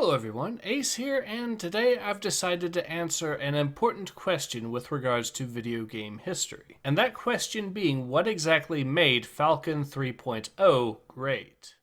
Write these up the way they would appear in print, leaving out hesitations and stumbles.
Hello everyone, Ace here, and today I've decided to answer an important question with regards to video game history. And that question being, what exactly made Falcon 3.0 great?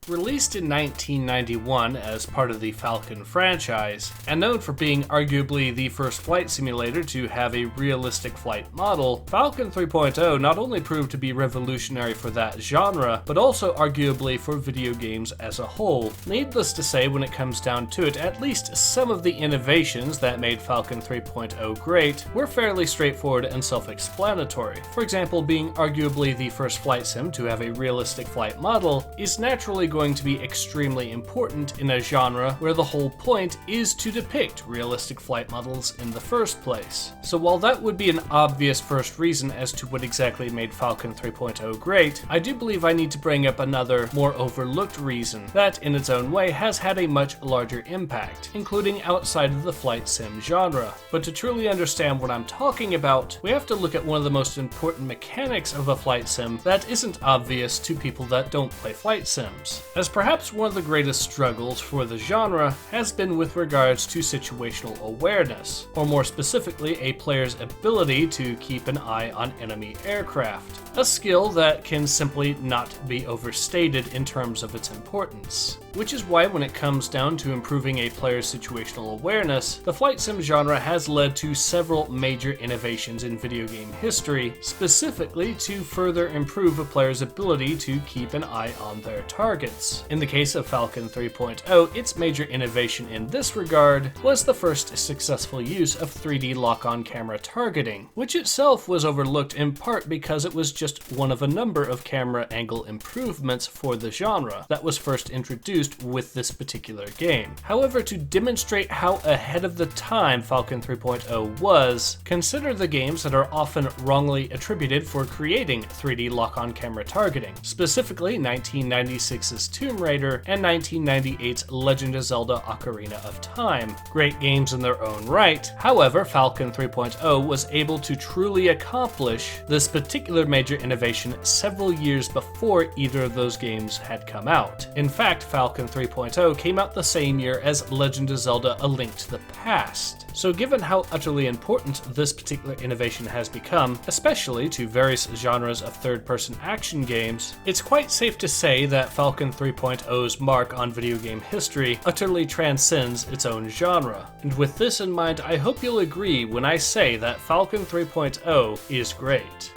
Released in 1991 as part of the Falcon franchise, and known for being arguably the first flight simulator to have a realistic flight model, Falcon 3.0 not only proved to be revolutionary for that genre, but also arguably for video games as a whole. Needless to say, when it comes down to it, at least some of the innovations that made Falcon 3.0 great were fairly straightforward and self-explanatory. For example, being arguably the first flight sim to have a realistic flight model is naturally going to be extremely important in a genre where the whole point is to depict realistic flight models in the first place. So while that would be an obvious first reason as to what exactly made Falcon 3.0 great, I do believe I need to bring up another, more overlooked reason that, in its own way, has had a much larger impact, including outside of the flight sim genre. But to truly understand what I'm talking about, we have to look at one of the most important mechanics of a flight sim that isn't obvious to people that don't play flight sims, as perhaps one of the greatest struggles for the genre has been with regards to situational awareness, or more specifically, a player's ability to keep an eye on enemy aircraft. A skill that can simply not be overstated in terms of its importance. Which is why when it comes down to improving a player's situational awareness, the flight sim genre has led to several major innovations in video game history, specifically to further improve a player's ability to keep an eye on their targets. In the case of Falcon 3.0, its major innovation in this regard was the first successful use of 3D lock-on camera targeting, which itself was overlooked in part because it was just one of a number of camera angle improvements for the genre that was first introduced with this particular game. However, to demonstrate how ahead of the time Falcon 3.0 was, consider the games that are often wrongly attributed for creating 3D lock-on camera targeting, specifically 1996's Tomb Raider and 1998's Legend of Zelda: Ocarina of Time. Great games in their own right. However, Falcon 3.0 was able to truly accomplish this particular major innovation several years before either of those games had come out. In fact, Falcon 3.0 came out the same year as Legend of Zelda: A Link to the Past. So given how utterly important this particular innovation has become, especially to various genres of third-person action games, it's quite safe to say that Falcon 3.0's mark on video game history utterly transcends its own genre. And with this in mind, I hope you'll agree when I say that Falcon 3.0 is great.